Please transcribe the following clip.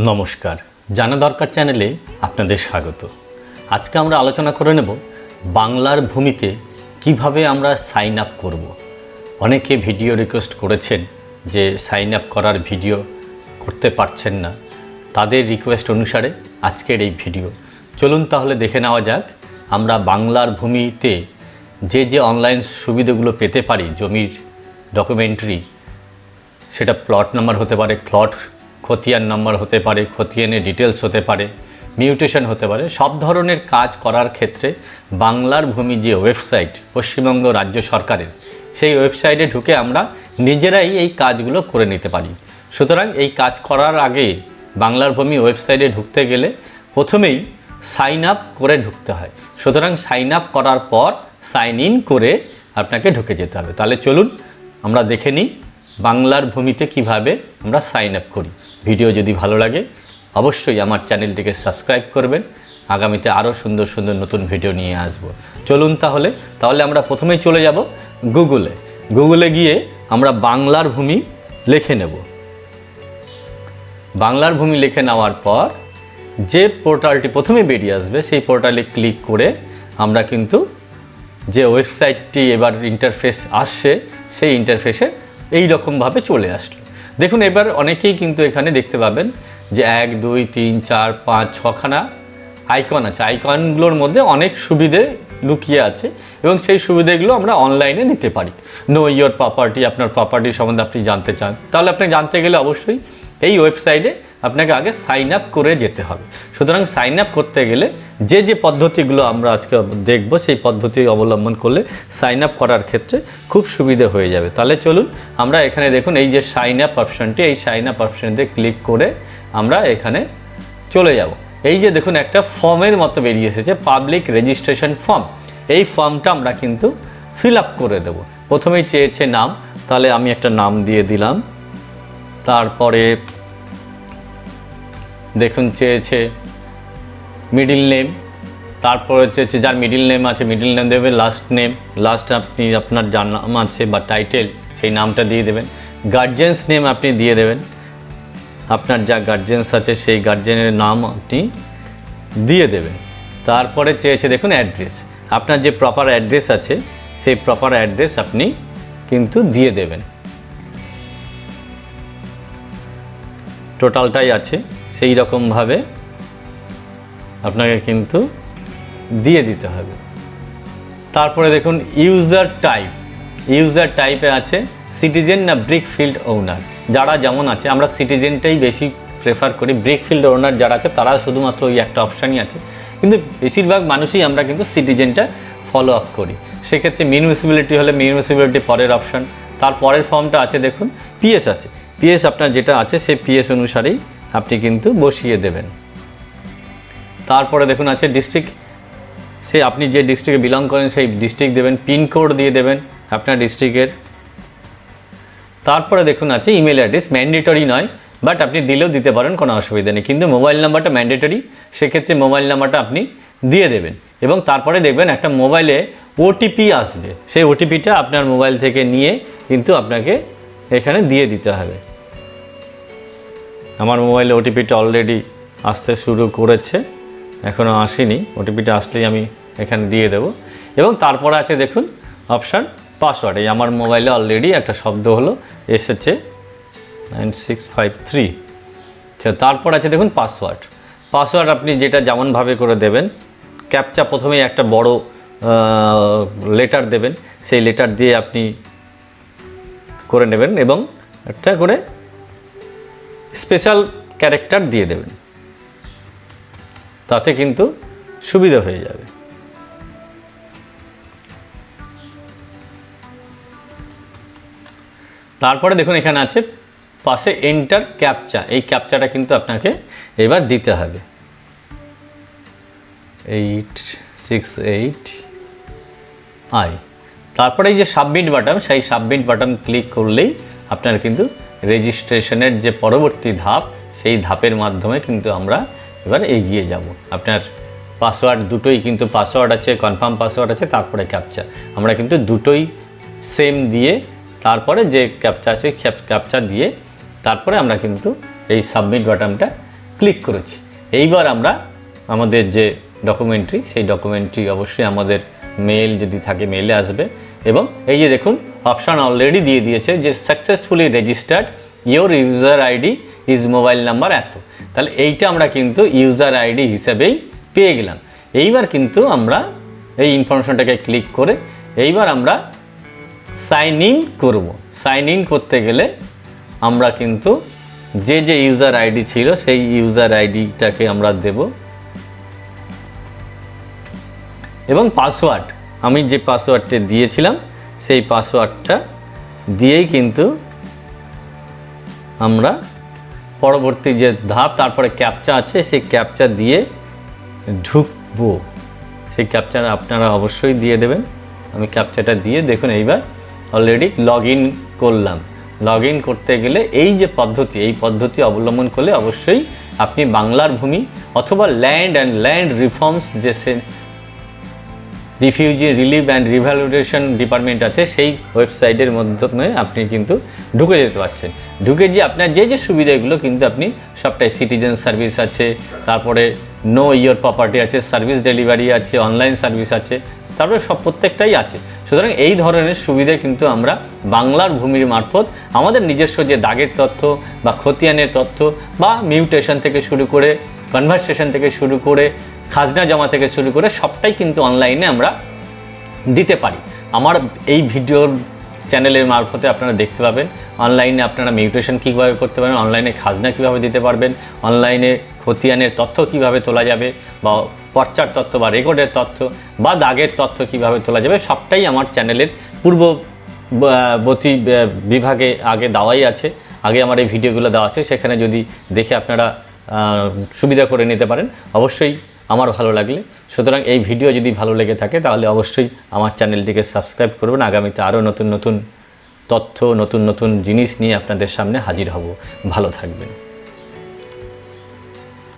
নমস্কার, জানা দরকার চ্যানেলে আপনাদের স্বাগত। আজকে আমরা আলোচনা করে নেব বাংলার ভূমিতে কিভাবে আমরা সাইন আপ করব। অনেকে ভিডিও রিকোয়েস্ট করেছেন যে সাইন আপ করার ভিডিও করতে পারছেন না, তাদের রিকোয়েস্ট অনুসারে আজকের এই ভিডিও। চলুন তাহলে দেখে নেওয়া যাক আমরা বাংলার ভূমিতে যে অনলাইন সুবিধাগুলো পেতে পারি। জমির ডকুমেন্টারি, সেটা প্লট নাম্বার হতে পারে, প্লট খতিয়ান নাম্বার হতে পারে, খতিয়ানের ডিটেলস হতে পারে, মিউটেশন হতে পারে। সব ধরনের কাজ করার ক্ষেত্রে বাংলার ভূমি যে ওয়েবসাইট পশ্চিমবঙ্গ রাজ্য সরকারের, সেই ওয়েবসাইটে ঢুকে আমরা নিজেরাই এই কাজগুলো করে নিতে পারি। সুতরাং এই কাজ করার আগে বাংলার ভূমি ওয়েবসাইটে ঢুকতে গেলে প্রথমেই সাইন আপ করে ঢুকতে হয়। সুতরাং সাইন আপ করার পর সাইন ইন করে আপনাকে ঢুকে যেতে হবে। তাহলে চলুন আমরা দেখে নিই বাংলার ভূমিতে কিভাবে আমরা সাইন আপ করি। ভিডিও যদি ভালো লাগে অবশ্যই আমার চ্যানেলটিকে সাবস্ক্রাইব করবেন। আগামীতে আরও সুন্দর সুন্দর নতুন ভিডিও নিয়ে আসব। চলুন তাহলে আমরা প্রথমেই চলে যাব গুগলে গিয়ে আমরা বাংলার ভূমি লিখে নেব। বাংলার ভূমি লিখে নেওয়ার পর যে পোর্টালটি প্রথমে বেরিয়ে আসবে সেই পোর্টালে ক্লিক করে আমরা কিন্তু যে ওয়েবসাইটটি এবার ইন্টারফেস আসছে সেই ইন্টারফেসে এই রকমভাবে চলে আসলো। দেখুন এবার অনেকেই কিন্তু এখানে দেখতে পাবেন যে 1, 2, 3, 4, 5, 6খানা আইকন আছে। আইকনগুলোর মধ্যে অনেক সুবিধে লুকিয়ে আছে এবং সেই সুবিধাগুলো আমরা অনলাইনে নিতে পারি। নো ইয়োর প্রপার্টি, আপনার প্রপার্টি সম্বন্ধে আপনি জানতে চান, তাহলে আপনি জানতে গেলে অবশ্যই এই ওয়েবসাইটে আপনাকে আগে সাইন আপ করে যেতে হবে। সুতরাং সাইন আপ করতে গেলে যে পদ্ধতিগুলো আমরা আজকে দেখব সেই পদ্ধতি অবলম্বন করলে সাইন আপ করার ক্ষেত্রে খুব সুবিধে হয়ে যাবে। তাহলে চলুন আমরা এখানে দেখুন এই যে সাইন আপ অপশানটি, এই সাইন আপ অপশানতে ক্লিক করে আমরা এখানে চলে যাব। এই যে দেখুন একটা ফর্মের মতো বেরিয়ে এসেছে, পাবলিক রেজিস্ট্রেশন ফর্ম। এই ফর্মটা আমরা কিন্তু ফিল আপ করে দেব। প্রথমেই চেয়েছে নাম, তাহলে আমি একটা নাম দিয়ে দিলাম। তারপরে দেখুন চেয়েছে মিডিল নেম, তারপরে চেয়েছে যার মিডিল নেম আছে মিডিল নেম দেবে, লাস্ট নেম, লাস্ট আপনি আপনার যার নাম আছে বা টাইটেল সেই নামটা দিয়ে দেবেন। গার্জেন্স নেম আপনি দিয়ে দেবেন, আপনার যা গার্জেন্স আছে সেই গার্জেনের নাম আপনি দিয়ে দেবেন। তারপরে চেয়েছে দেখুন অ্যাড্রেস, আপনার যে প্রপার অ্যাড্রেস আছে সেই প্রপার অ্যাড্রেস আপনি কিন্তু দিয়ে দেবেন। টোটালটাই আছে সেই রকমভাবে আপনাকে কিন্তু দিয়ে দিতে হবে। তারপরে দেখুন ইউজার টাইপে আছে সিটিজেন না ব্রিক ফিল্ড ওনার। যারা যেমন আছে, আমরা সিটিজেনটাই বেশি প্রেফার করি। ব্রিক ফিল্ড ওনার যারা আছে তারা শুধুমাত্র ওই একটা অপশানই আছে, কিন্তু বেশিরভাগ মানুষই আমরা কিন্তু সিটিজেনটা ফলো আপ করি। সেক্ষেত্রে মিউনিসিপ্যালিটি হলে মিউনিসিপ্যালিটি পরের অপশান। তারপরের ফর্মটা আছে দেখুন পিএস আছে, পিএস আপনার যেটা আছে সেই পিএস অনুসারেই আপনি কিন্তু বসিয়ে দেবেন। তারপরে দেখুন আছে ডিস্ট্রিক্ট, সে আপনি যে ডিস্ট্রিক্টে বিলং করেন সেই ডিস্ট্রিক্ট দেবেন, পিনকোড দিয়ে দেবেন আপনার ডিস্ট্রিক্টের। তারপরে দেখুন আছে ইমেল অ্যাড্রেস, ম্যান্ডেটরি নয় বাট আপনি দিলেও দিতে পারেন, কোনো অসুবিধা নেই, কিন্তু মোবাইল নাম্বারটা ম্যান্ডেটরি, সেক্ষেত্রে মোবাইল নাম্বারটা আপনি দিয়ে দেবেন। এবং তারপরে দেখবেন একটা মোবাইলে ওটিপি আসবে, সেই ওটিপিটা আপনার মোবাইল থেকে নিয়ে কিন্তু আপনাকে এখানে দিয়ে দিতে হবে। আমার মোবাইলে ওটিপিটা অলরেডি আসতে শুরু করেছে, এখনও আসেনি। ওটিপিটা আসলেই আমি এখানে দিয়ে দেব। এবং তারপরে আছে দেখুন অপশান পাসওয়ার্ড। এই আমার মোবাইলে অলরেডি একটা শব্দ হলো এসেছে 9653। তারপর আছে দেখুন পাসওয়ার্ড আপনি যেটা যেমনভাবে করে দেবেন। ক্যাপচা প্রথমেই একটা বড় লেটার দেবেন, সেই লেটার দিয়ে আপনি করে নেবেন এবং একটা করে স্পেশাল ক্যারেক্টার দিয়ে দেবেন, তাতে কিন্তু সুবিধা হয়ে যাবে। তারপরে দেখুন এখানে আছে পাশে এন্টার ক্যাপচা, এই ক্যাপচাটা কিন্তু আপনাকে এবার দিতে হবে 868I। তারপরে এই যে সাবমিট বাটন, সেই সাবমিট বাটন ক্লিক করলেই আপনার কিন্তু রেজিস্ট্রেশনের যে পরবর্তী ধাপ, সেই ধাপের মাধ্যমে কিন্তু আমরা এবার এগিয়ে যাব। আপনার পাসওয়ার্ড দুটোই কিন্তু পাসওয়ার্ড আছে, কনফার্ম পাসওয়ার্ড আছে, তারপরে ক্যাপচা। আমরা কিন্তু দুটোই সেম দিয়ে তারপরে যে ক্যাপচা আছে ক্যাপচা দিয়ে তারপরে আমরা কিন্তু এই সাবমিট বাটনটা ক্লিক করেছি। এইবার আমরা আমাদের যে ডকুমেন্টারি, সেই ডকুমেন্টারি অবশ্যই আমাদের মেল যদি থাকে মেলে আসবে, এবং এই যে দেখুন অপশান অলরেডি দিয়ে দিয়েছে যে successfully registered your user ID is mobile number এত। তাহলে এইটা আমরা কিন্তু ইউজার আইডি হিসেবেই পেয়ে গেলাম। এইবার কিন্তু আমরা এই ইনফরমেশনটাকে ক্লিক করে এইবার আমরা সাইন ইন করব। সাইন ইন করতে গেলে আমরা কিন্তু যে ইউজার আইডি ছিল সেই ইউজার আইডিটাকে আমরা দেব, এবং পাসওয়ার্ড আমি যে পাসওয়ার্ডটা দিয়েছিলাম সেই পাসওয়ার্ডটা দিয়েই কিন্তু আমরা পরবর্তী যে ধাপ, তারপরে ক্যাপচা আছে সেই ক্যাপচা দিয়ে ঢুকবো। সেই ক্যাপচা আপনারা অবশ্যই দিয়ে দেবেন। আমি ক্যাপচাটা দিয়ে দেখুন এইবার অলরেডি লগ ইন করলাম। লগ ইন করতে গেলে এই যে পদ্ধতি, এই পদ্ধতি অবলম্বন করলে অবশ্যই আপনি বাংলার ভূমি অথবা ল্যান্ড অ্যান্ড ল্যান্ড রিফর্মস যে refugee relief and revaluation department আছে সেই ওয়েবসাইটের মাধ্যমে আপনি কিন্তু ঢুকে যেতে পারছেন। ঢুকে যে আপনার যে সুবিধাগুলো কিন্তু আপনি সবটাই, সিটিজেন সার্ভিস আছে, তারপরে নো ইয়োর প্রপার্টি আছে, সার্ভিস ডেলিভারি আছে, অনলাইন সার্ভিস আছে, তারপরে সব প্রত্যেকটাই আছে। সুতরাং এই ধরনের সুবিধা কিন্তু আমরা বাংলার ভূমির মারফত আমাদের নিজস্ব যে দাগের তথ্য বা খতিয়ানের তথ্য বা মিউটেশন থেকে শুরু করে কনভারসেশন থেকে শুরু করে খাজনা জমা থেকে শুরু করে সবটাই কিন্তু অনলাইনে আমরা দিতে পারি। আমার এই ভিডিওর চ্যানেলের মারফতে আপনারা দেখতে পাবেন অনলাইনে আপনারা মিউটেশন কীভাবে করতে পারবেন, অনলাইনে খাজনা কীভাবে দিতে পারবেন, অনলাইনে খতিয়ানের তথ্য কীভাবে তোলা যাবে, বা পর্চার তথ্য বা রেকর্ডের তথ্য বা দাগের তথ্য কীভাবে তোলা যাবে, সবটাই আমার চ্যানেলের পূর্ববর্তী বিভাগে আগে দেওয়াই আছে। আগে আমার এই ভিডিওগুলো দেওয়া আছে, সেখানে যদি দেখে আপনারা সুবিধা করে নিতে পারেন অবশ্যই আমার ভালো লাগলে। সুতরাং এই ভিডিও যদি ভালো লেগে থাকে তাহলে অবশ্যই আমার চ্যানেলটিকে সাবস্ক্রাইব করবেন। আগামীতে আরও নতুন নতুন তথ্য, নতুন নতুন জিনিস নিয়ে আপনাদের সামনে হাজির হব। ভালো থাকবেন।